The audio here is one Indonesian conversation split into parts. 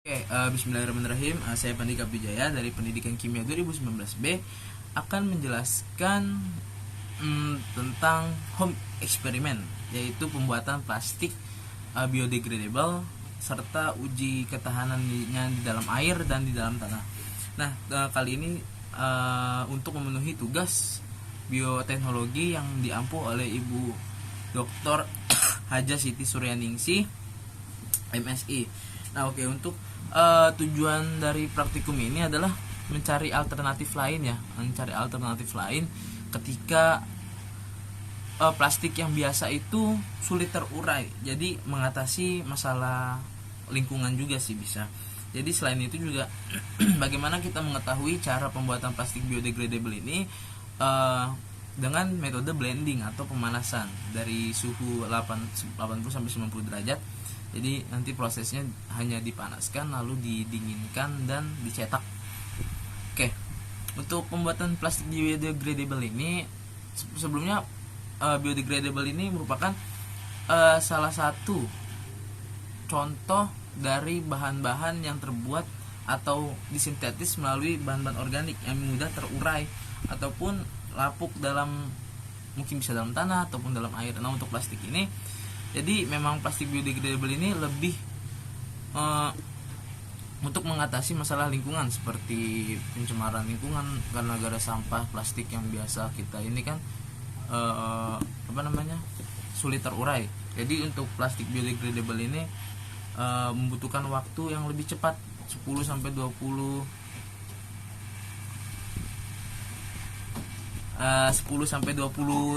Bismillahirrahmanirrahim. Saya Pandika Wijaya dari Pendidikan Kimia 2019B akan menjelaskan tentang home experiment, yaitu pembuatan plastik biodegradable serta uji ketahanannya di dalam air dan di dalam tanah. Nah, kali ini untuk memenuhi tugas bioteknologi yang diampu oleh Ibu Dr. Haja Siti Suryaningsih, MSI. Nah, untuk tujuan dari praktikum ini adalah mencari alternatif lain ketika plastik yang biasa itu sulit terurai. Jadi mengatasi masalah lingkungan juga sih bisa. Jadi selain itu juga bagaimana kita mengetahui cara pembuatan plastik biodegradable ini dengan metode blending atau pemanasan dari suhu 80 sampai 90 derajat. Jadi nanti prosesnya hanya dipanaskan lalu didinginkan dan dicetak. Untuk pembuatan plastik biodegradable ini sebelumnya biodegradable ini merupakan salah satu contoh dari bahan-bahan yang terbuat atau disintetis melalui bahan-bahan organik yang mudah terurai ataupun lapuk mungkin bisa dalam tanah ataupun dalam air. Nah, untuk plastik ini, jadi memang plastik biodegradable ini lebih untuk mengatasi masalah lingkungan seperti pencemaran lingkungan karena gara sampah plastik yang biasa kita ini kan sulit terurai. Jadi untuk plastik biodegradable ini membutuhkan waktu yang lebih cepat 10 sampai 20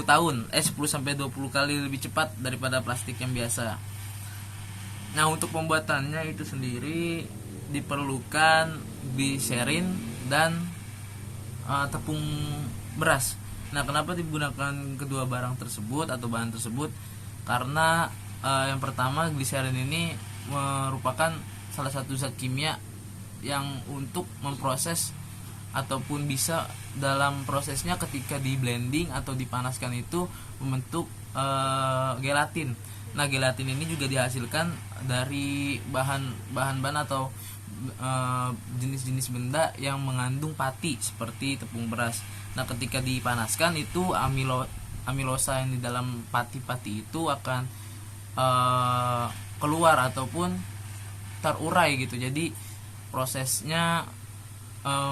tahun 10 sampai 20 kali lebih cepat daripada plastik yang biasa. Nah, untuk pembuatannya itu sendiri diperlukan gliserin dan tepung beras. Nah, kenapa digunakan kedua barang tersebut atau bahan tersebut? Karena yang pertama, gliserin ini merupakan salah satu zat kimia yang untuk memproses ataupun bisa dalam prosesnya ketika di blending atau dipanaskan itu membentuk gelatin. Nah, gelatin ini juga dihasilkan dari bahan-bahan atau jenis-jenis benda yang mengandung pati seperti tepung beras. Nah, ketika dipanaskan itu amilosa yang di dalam pati-pati itu akan keluar ataupun terurai gitu. Jadi prosesnya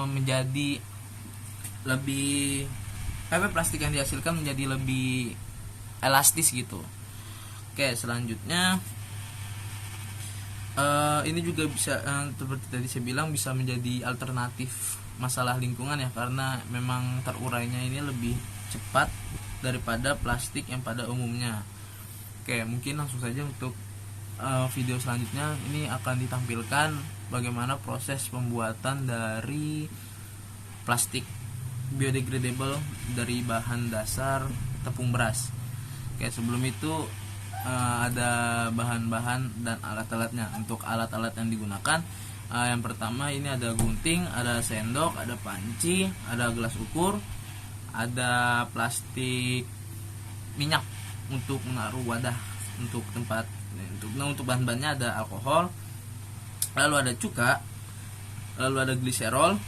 menjadi lebih plastik yang dihasilkan menjadi lebih elastis gitu. Selanjutnya ini juga bisa seperti tadi saya bilang bisa menjadi alternatif masalah lingkungan ya, karena memang terurainya ini lebih cepat daripada plastik yang pada umumnya. Mungkin langsung saja untuk video selanjutnya ini akan ditampilkan bagaimana proses pembuatan dari plastik biodegradable dari bahan dasar tepung beras. Sebelum itu ada bahan-bahan dan alat-alatnya. Untuk alat-alat yang digunakan, yang pertama ini ada gunting, ada sendok, ada panci, ada gelas ukur, ada plastik minyak untuk menaruh wadah untuk tempat. Untuk bahan-bahannya ada alkohol, lalu ada cuka, lalu ada gliserol,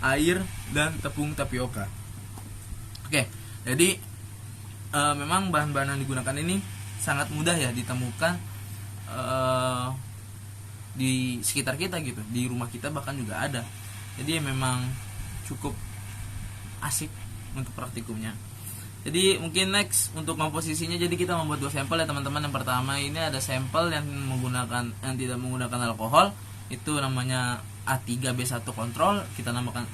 air, dan tepung tapioka. Jadi memang bahan-bahan yang digunakan ini sangat mudah ya ditemukan di sekitar kita gitu, di rumah kita bahkan juga ada. Jadi memang cukup asik untuk praktikumnya. Jadi mungkin next untuk komposisinya, jadi kita membuat dua sampel ya teman-teman. Yang pertama ini ada sampel yang tidak menggunakan alkohol, itu namanya A3B1 kontrol, kita namakan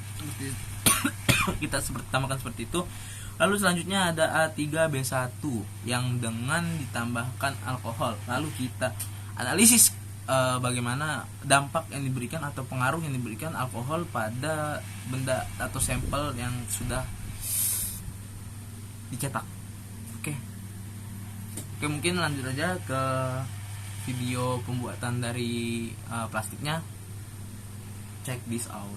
seperti itu. Lalu selanjutnya ada A3B1 yang dengan ditambahkan alkohol. Lalu kita analisis bagaimana dampak yang diberikan atau pengaruh yang diberikan alkohol pada benda atau sampel yang sudah dicetak. Mungkin lanjut aja ke video pembuatan dari plastiknya. Check this out.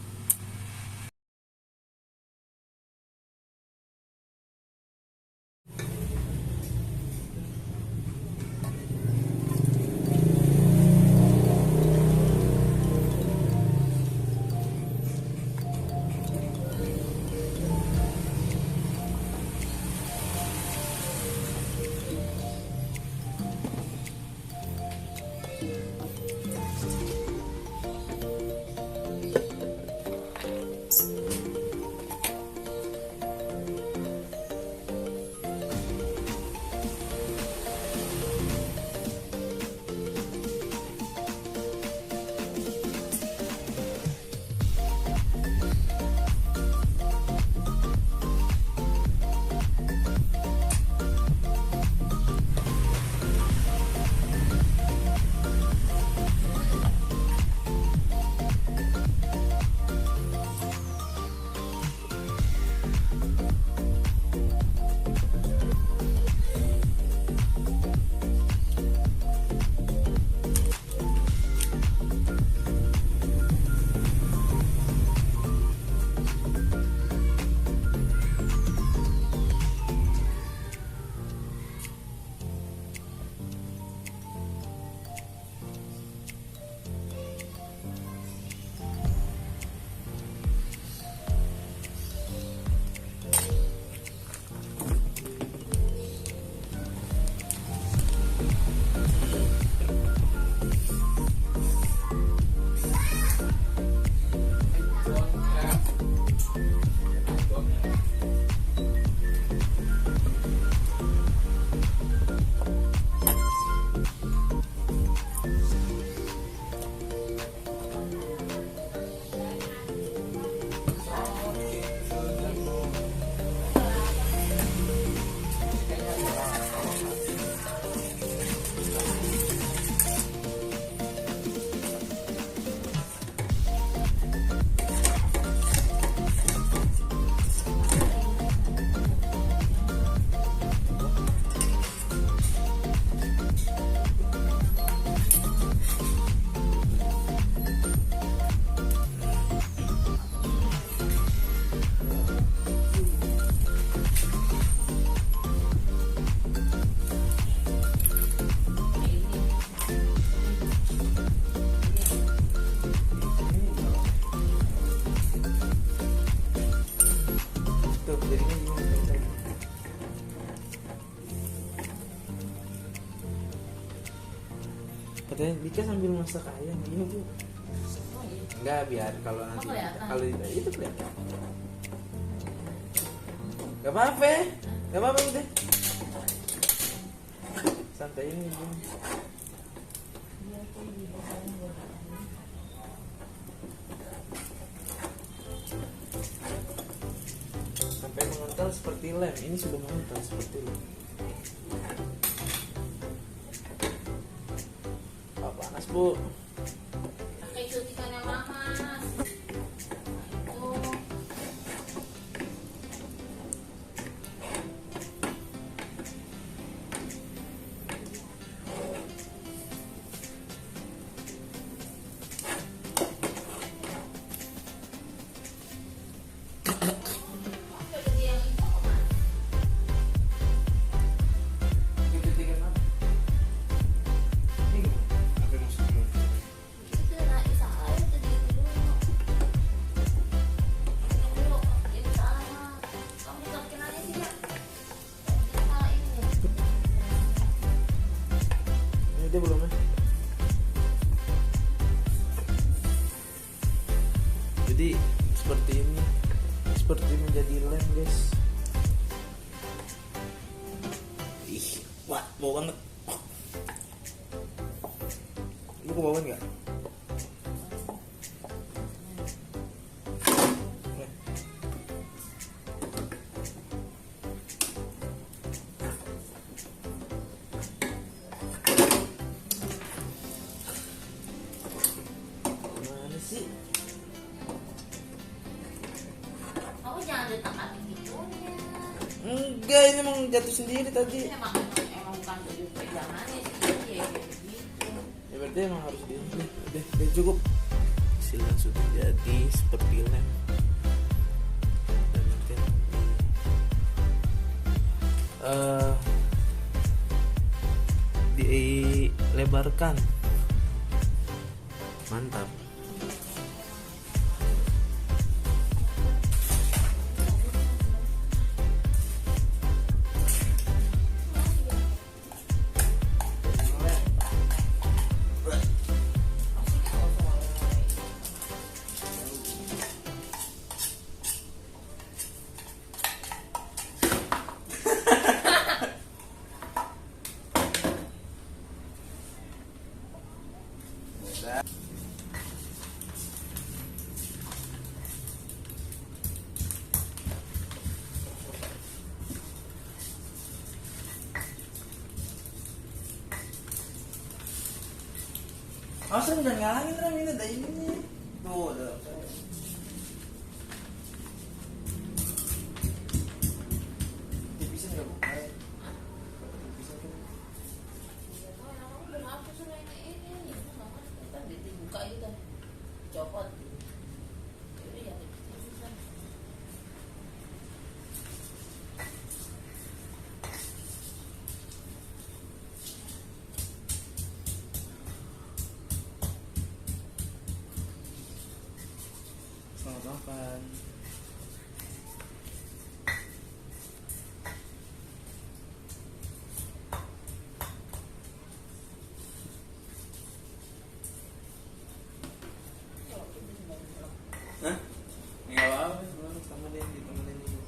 Katanya Dika sambil masak ayam gini tuh. Enggak, biar kalau nanti kalau itu kelihatan. Gak apa-apa, gak apa-apa udah. Santai ini. Sampai mengental seperti lem. Ini sudah mengental seperti lem. Apa panas bu? Pakai suntikan yang panas. Dia belum ya. Jadi seperti ini, seperti menjadi lem guys. Ih, wah bau banget. Lu kebauan nggak? Sih. Kamu jangan ditangkapin gitu ya. Enggak, ini emang jatuh sendiri tadi. Emang bukan tujuh pegangannya sih ya gitu. Ya berarti emang harus di udah cukup. Hasil yang sudah jadi seperti lem. Dan nanti dilebarkan. Mantap. Awas Ram, jangan ngalangin Ram, ini ada ini. Tuh, ada. Tipisan nggak bu? Tipisan kan? Buka gitu, copot. Jadi ya tipisan. Selamat makan. Hah? Nggak apa-apa, temenin dulu.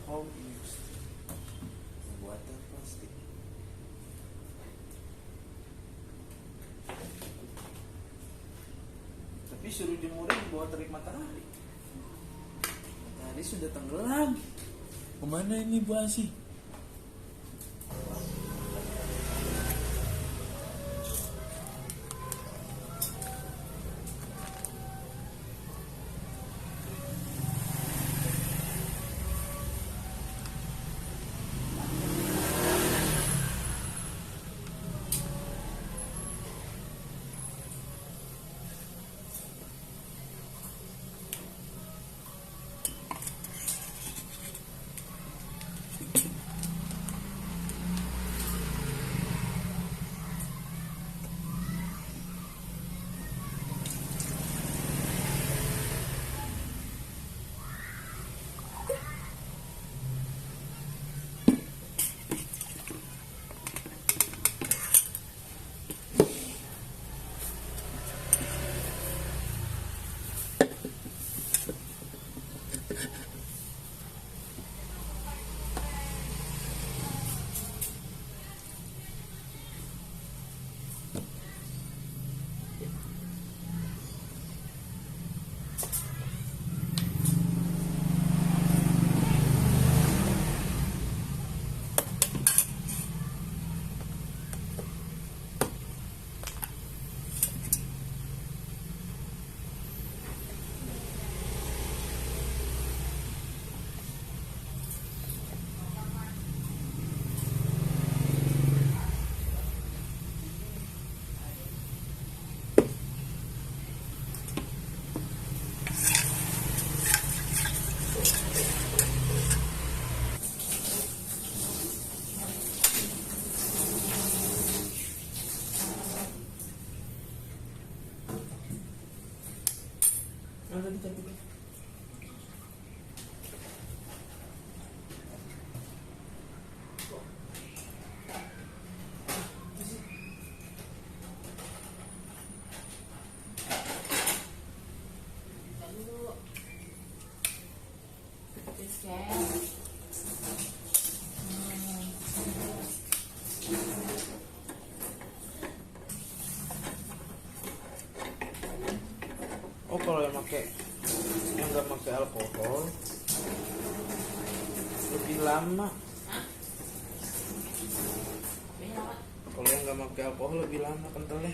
Home use buatan plastik. Tapi suruh jemurin di bawah terik matahari. Matahari sudah tenggelam. Kemana ini Bu Asi? Oh, kalau yang nggak pakai alkohol lebih lama. Kalau yang nggak pakai alkohol lebih lama kentalnya.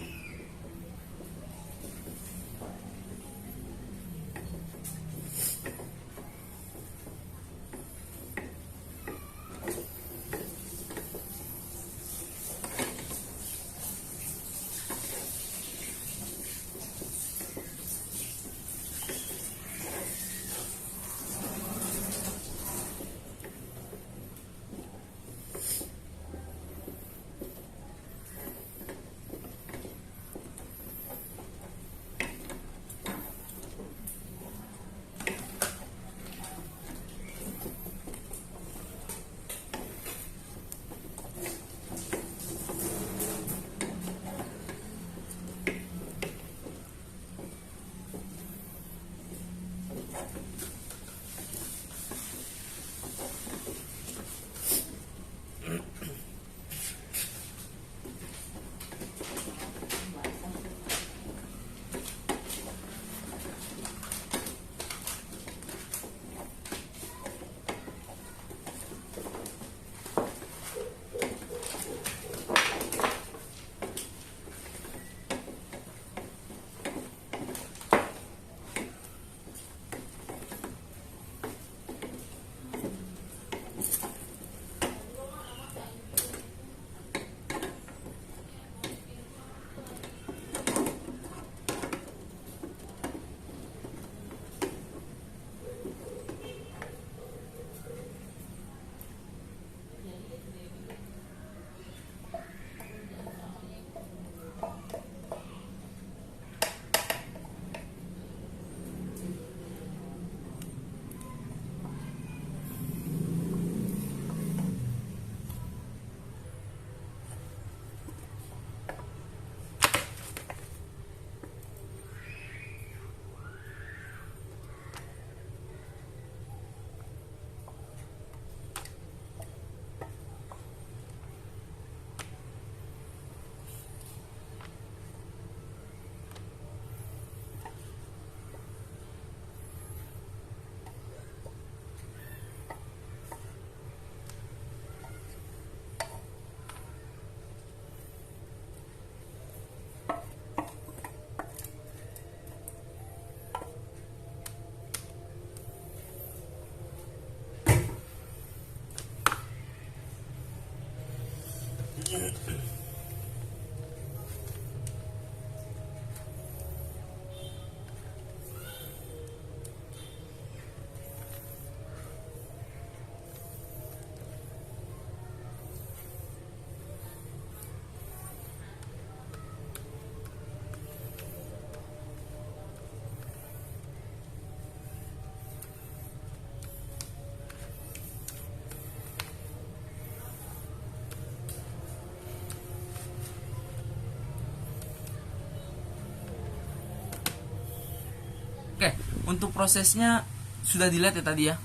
Oke, untuk prosesnya sudah dilihat ya tadi ya.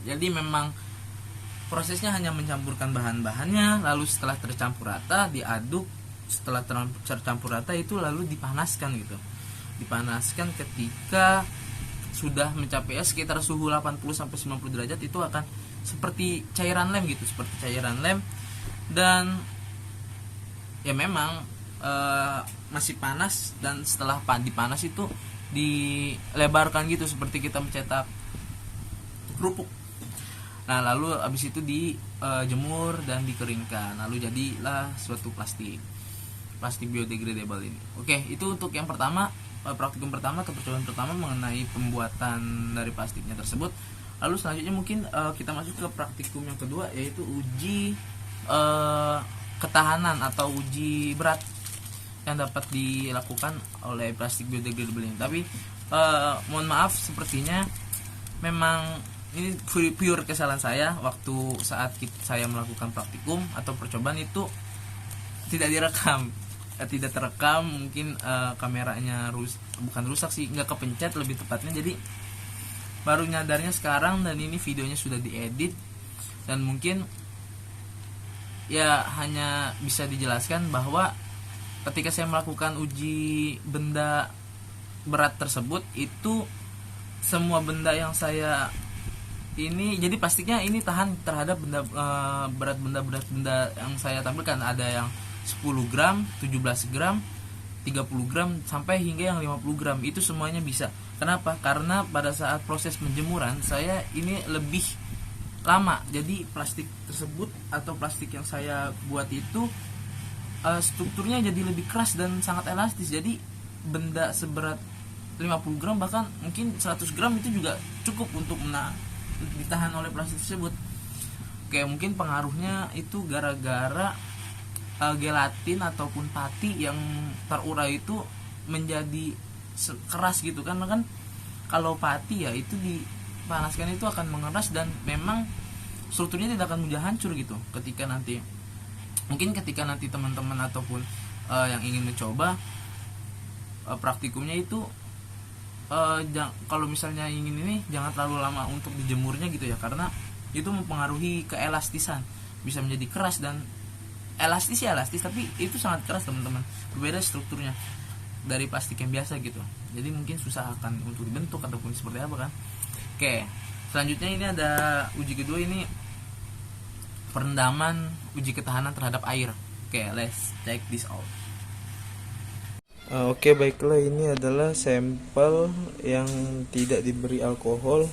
Jadi memang prosesnya hanya mencampurkan bahan-bahannya, lalu setelah tercampur rata diaduk, setelah tercampur rata itu lalu dipanaskan gitu. Dipanaskan ketika sudah mencapai sekitar suhu 80 sampai 90 derajat itu akan seperti cairan lem gitu, seperti cairan lem. Dan ya memang masih panas, dan setelah dipanas itu dilebarkan gitu seperti kita mencetak kerupuk. Nah, lalu habis itu dijemur dan dikeringkan. Lalu jadilah suatu plastik biodegradable ini. Oke, itu untuk yang pertama, praktikum pertama atau percobaan pertama mengenai pembuatan dari plastiknya tersebut. Lalu selanjutnya mungkin kita masuk ke praktikum yang kedua, yaitu uji ketahanan atau uji berat yang dapat dilakukan oleh plastik biodegradable ini. Tapi mohon maaf, sepertinya memang ini pure kesalahan saya. Waktu saat saya melakukan praktikum atau percobaan itu tidak direkam, tidak terekam. Mungkin kameranya bukan rusak sih, nggak kepencet lebih tepatnya. Jadi baru nyadarnya sekarang, dan ini videonya sudah diedit. Dan mungkin ya hanya bisa dijelaskan bahwa ketika saya melakukan uji benda berat tersebut, itu semua benda yang saya ini, jadi plastiknya ini tahan terhadap berat benda yang saya tampilkan. Ada yang 10 gram, 17 gram, 30 gram, sampai hingga yang 50 gram. Itu semuanya bisa. Kenapa? Karena pada saat proses penjemuran saya ini lebih lama. Jadi plastik tersebut atau plastik yang saya buat itu strukturnya jadi lebih keras dan sangat elastis. Jadi benda seberat 50 gram bahkan mungkin 100 gram itu juga cukup untuk ditahan oleh plastik tersebut. Oke, mungkin pengaruhnya itu gara-gara gelatin ataupun pati yang terurai itu menjadi keras gitu kan. Kalau pati ya itu dipanaskan itu akan mengeras, dan memang strukturnya tidak akan mudah hancur gitu. Ketika nanti teman-teman ataupun yang ingin mencoba praktikumnya itu kalau misalnya ingin ini, jangan terlalu lama untuk dijemurnya gitu ya, karena itu mempengaruhi keelastisan. Bisa menjadi keras, dan elastis tapi itu sangat keras teman-teman. Berbeda strukturnya dari plastik yang biasa gitu. Jadi mungkin susah akan untuk dibentuk ataupun seperti apa kan. Oke, selanjutnya ini ada uji kedua, ini perendaman uji ketahanan terhadap air. Oke, let's check this out. Oke, baiklah, ini adalah sampel yang tidak diberi alkohol.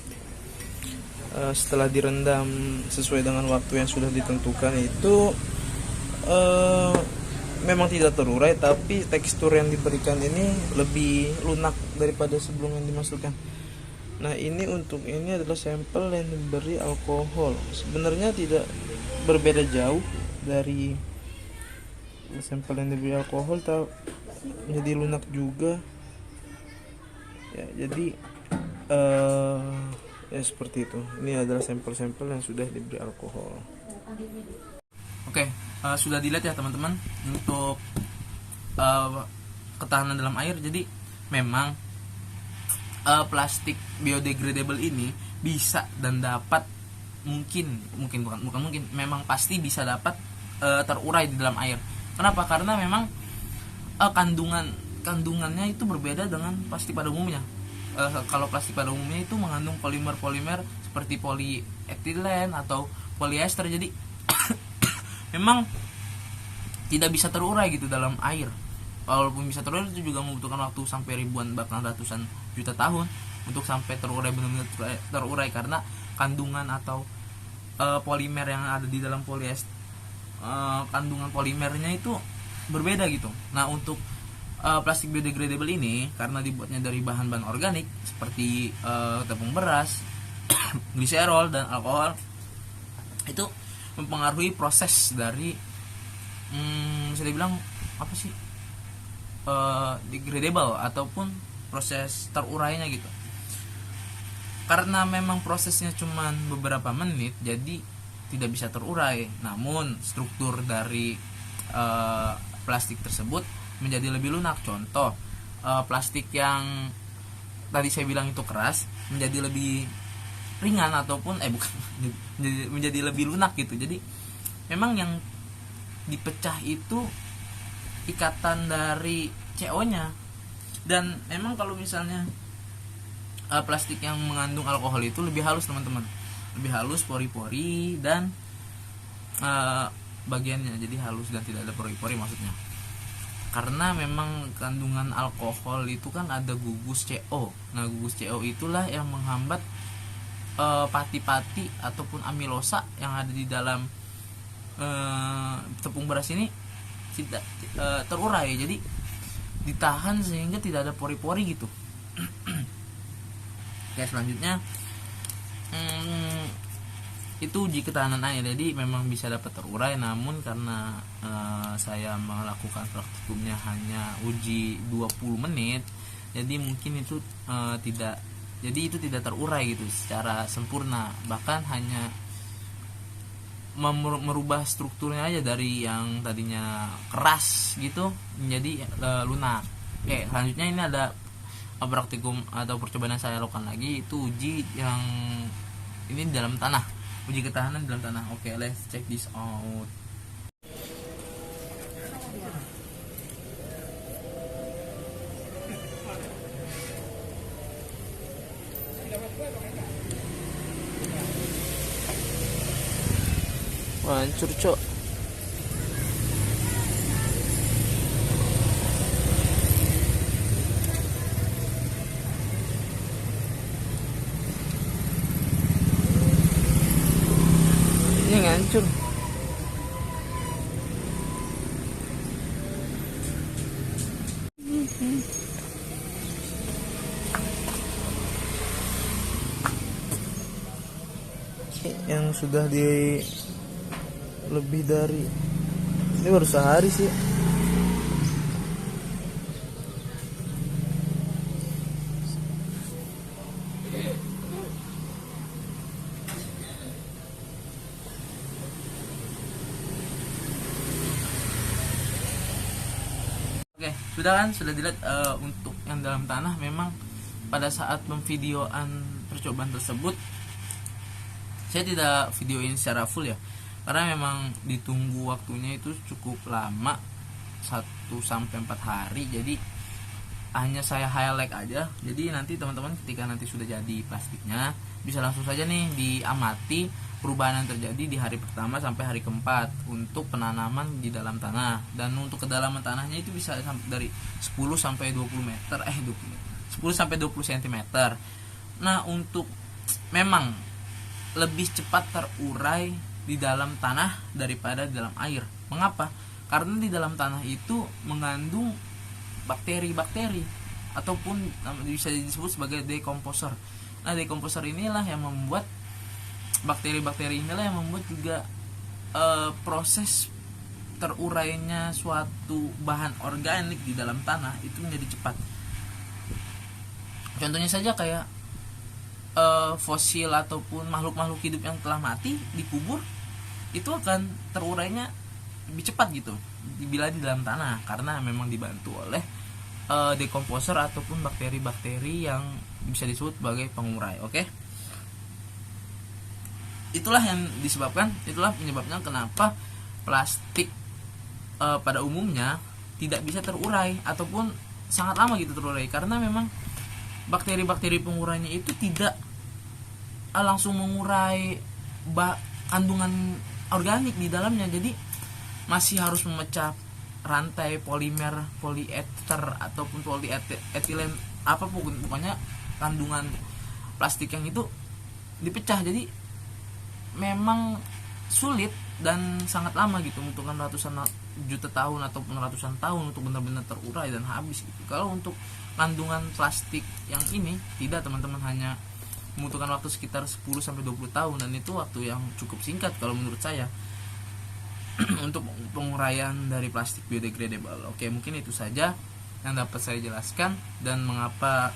Setelah direndam sesuai dengan waktu yang sudah ditentukan itu memang tidak terurai, tapi tekstur yang diberikan ini lebih lunak daripada sebelum yang dimasukkan. Nah, ini adalah sampel yang diberi alkohol. Sebenarnya tidak berbeda jauh dari sampel yang diberi alkohol, jadi lunak juga ya. Jadi ya seperti itu. Ini adalah sampel-sampel yang sudah diberi alkohol. Oke, sudah dilihat ya teman-teman untuk ketahanan dalam air. Jadi memang plastik biodegradable ini bisa dan dapat memang pasti bisa dapat terurai di dalam air. Kenapa? Karena memang kandungannya itu berbeda dengan plastik pada umumnya. Kalau plastik pada umumnya itu mengandung polimer seperti polietilen atau polyester. Jadi memang tidak bisa terurai gitu dalam air. Walaupun bisa terurai, itu juga membutuhkan waktu sampai ribuan bahkan ratusan juta tahun untuk sampai terurai, benar-benar terurai, karena kandungan atau polimer yang ada di dalam polyester, kandungan polimernya itu berbeda gitu. Nah, untuk plastik biodegradable ini karena dibuatnya dari bahan-bahan organik seperti tepung beras, gliserol dan alkohol, itu mempengaruhi proses dari bisa dibilang apa sih, degradable ataupun proses terurainya gitu. Karena memang prosesnya cuma beberapa menit, jadi tidak bisa terurai. Namun struktur dari plastik tersebut menjadi lebih lunak. Contoh, plastik yang tadi saya bilang itu keras menjadi lebih ringan ataupun bukan menjadi lebih lunak gitu. Jadi memang yang dipecah itu ikatan dari CO-nya. Dan memang kalau misalnya plastik yang mengandung alkohol itu lebih halus teman-teman, lebih halus pori-pori dan bagiannya, jadi halus dan tidak ada pori-pori maksudnya. Karena memang kandungan alkohol itu kan ada gugus CO. Nah gugus CO itulah yang menghambat pati-pati ataupun amilosa yang ada di dalam tepung beras ini tidak terurai, jadi ditahan sehingga tidak ada pori-pori gitu. Oke, selanjutnya itu uji ketahanan air. Jadi memang bisa dapat terurai, namun karena saya melakukan praktikumnya hanya uji 20 menit, jadi mungkin itu tidak terurai gitu secara sempurna, bahkan hanya merubah strukturnya aja dari yang tadinya keras gitu menjadi lunak. Oke, selanjutnya ini ada praktikum atau percobaan yang saya lakukan lagi, itu uji yang ini di dalam tanah, uji ketahanan di dalam tanah. Oke, let's check this out. Wah, hancur cok. Ini ngancur. Yang sudah di lebih dari ini baru sehari sih. Oke, sudah dilihat untuk yang dalam tanah. Memang pada saat memvideoan percobaan tersebut saya tidak videoin secara full ya, karena memang ditunggu waktunya itu cukup lama, 1-4 hari. Jadi hanya saya highlight aja. Jadi nanti teman-teman ketika nanti sudah jadi plastiknya, bisa langsung saja nih diamati perubahan yang terjadi di hari pertama sampai hari keempat untuk penanaman di dalam tanah. Dan untuk kedalaman tanahnya itu bisa dari 10 sampai 20 meter 10 sampai 20 cm. Nah, untuk memang lebih cepat terurai di dalam tanah daripada di dalam air. Mengapa? Karena di dalam tanah itu mengandung bakteri-bakteri ataupun bisa disebut sebagai decomposer. Nah, decomposer inilah yang membuat bakteri-bakteri inilah yang membuat juga proses terurainya suatu bahan organik di dalam tanah itu menjadi cepat. Contohnya saja kayak fosil ataupun makhluk-makhluk hidup yang telah mati dikubur, itu akan terurainya lebih cepat gitu bila di dalam tanah, karena memang dibantu oleh decomposer ataupun bakteri-bakteri yang bisa disebut sebagai pengurai. Oke, itulah penyebabnya kenapa plastik pada umumnya tidak bisa terurai ataupun sangat lama gitu terurai, karena memang bakteri-bakteri pengurainya itu tidak langsung mengurai kandungan organik di dalamnya. Jadi masih harus memecah rantai polimer, poliester ataupun polietilen, apapun pokoknya kandungan plastik yang itu dipecah. Jadi memang sulit dan sangat lama gitu, membutuhkan ratusan juta tahun ataupun ratusan tahun untuk benar-benar terurai dan habis gitu. Kalau untuk kandungan plastik yang ini tidak, teman-teman, hanya membutuhkan waktu sekitar 10 sampai 20 tahun, dan itu waktu yang cukup singkat kalau menurut saya untuk penguraian dari plastik biodegradable. Oke, mungkin itu saja yang dapat saya jelaskan dan mengapa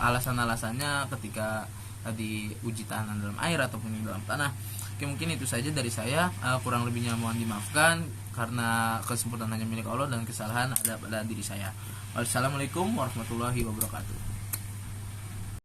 alasan-alasannya ketika tadi uji tahanan dalam air ataupun di dalam tanah. Oke, mungkin itu saja dari saya. Kurang lebihnya mohon dimaafkan, karena kesempurnaan hanya milik Allah dan kesalahan ada pada diri saya. Wassalamualaikum warahmatullahi wabarakatuh.